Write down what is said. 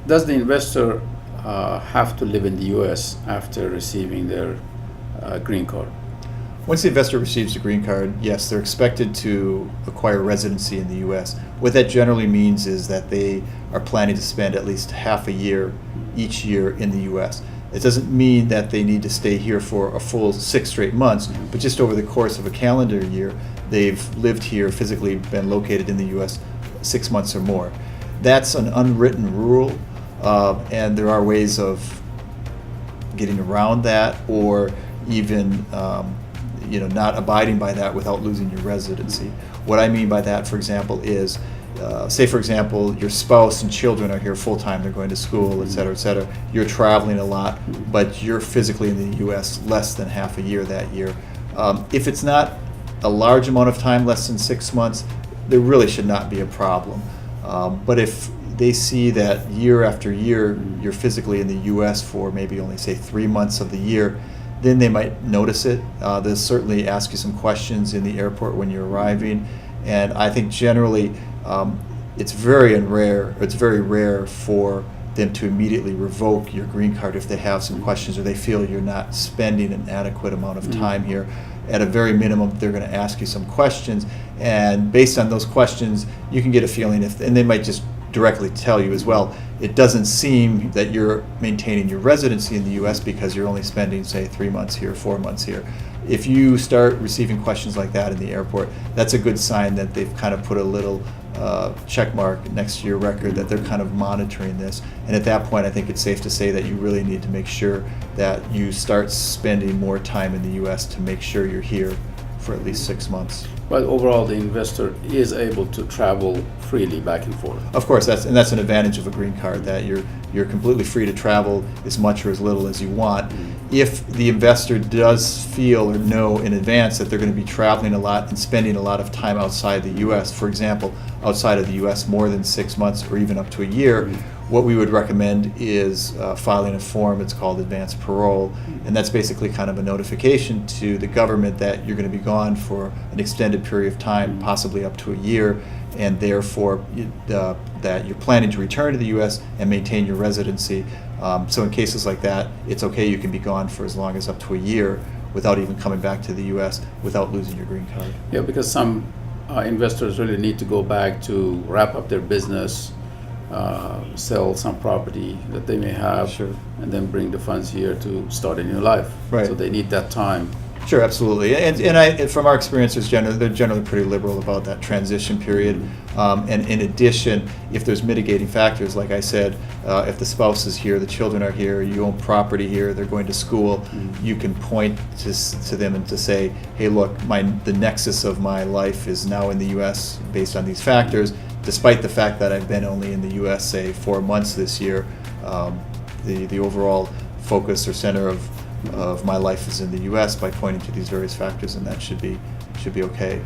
Does the investor have to live in the U.S. after receiving their green card? Once the investor receives the green card, yes, they're expected to acquire residency in the U.S. What that generally means is that they are planning to spend at least half a year each year in the U.S. It doesn't mean that they need to stay here for a full 6 straight months, but just over the course of a calendar year, they've lived here, physically been located in the U.S. 6 months or more. That's an unwritten rule, and there are ways of getting around that, or even not abiding by that without losing your residency. What I mean by that, for example, is say, for example, your spouse and children are here full-time, they're going to school, et cetera, et cetera. You're traveling a lot, but you're physically in the U.S. less than half a year that year. If it's not a large amount of time, less than 6 months, there really should not be a problem. But if they see that year after year you're physically in the U.S. for maybe only, say, 3 months of the year, then they might notice it. They'll certainly ask you some questions in the airport when you're arriving. And I think generally it's very rare for them to immediately revoke your green card if they have some questions or they feel you're not spending an adequate amount of time here. At a very minimum, they're going to ask you some questions, and based on those questions, you can get a feeling and they might just directly tell you as well, it doesn't seem that you're maintaining your residency in the U.S. because you're only spending, say, 3 months here, 4 months here. If you start receiving questions like that in the airport, that's a good sign that they've kind of put a little check mark next to your record, that they're kind of monitoring this. And at that point, I think it's safe to say that you really need to make sure that you start spending more time in the U.S. to make sure you're here for at least 6 months. But overall, the investor is able to travel freely back and forth. Of course, that's an advantage of a green card, that you're completely free to travel as much or as little as you want. If the investor does feel or know in advance that they're going to be traveling a lot and spending a lot of time outside the U.S., for example, outside of the U.S. more than 6 months or even up to a year, what we would recommend is filing a form. It's called advance parole, and that's basically kind of a notification to the government that you're going to be gone for an extended period of time, possibly up to a year, and therefore that you're planning to return to the U.S. and maintain your residency. So in cases like that, it's okay, you can be gone for as long as up to a year without even coming back to the U.S. without losing your green card. Yeah, because some investors really need to go back to wrap up their business, sell some property that they may have, Sure. and then bring the funds here to start a new life. Right. So they need that time. Sure, absolutely. And from our experience, they're generally pretty liberal about that transition period. And in addition, if there's mitigating factors, like I said, if the spouse is here, the children are here, you own property here, they're going to school, you can point to them and to say, hey, look, the nexus of my life is now in the U.S. based on these factors. Despite the fact that I've been only in the U.S., say, 4 months this year, the overall focus or center of my life is in the U.S. by pointing to these various factors, and that should be okay.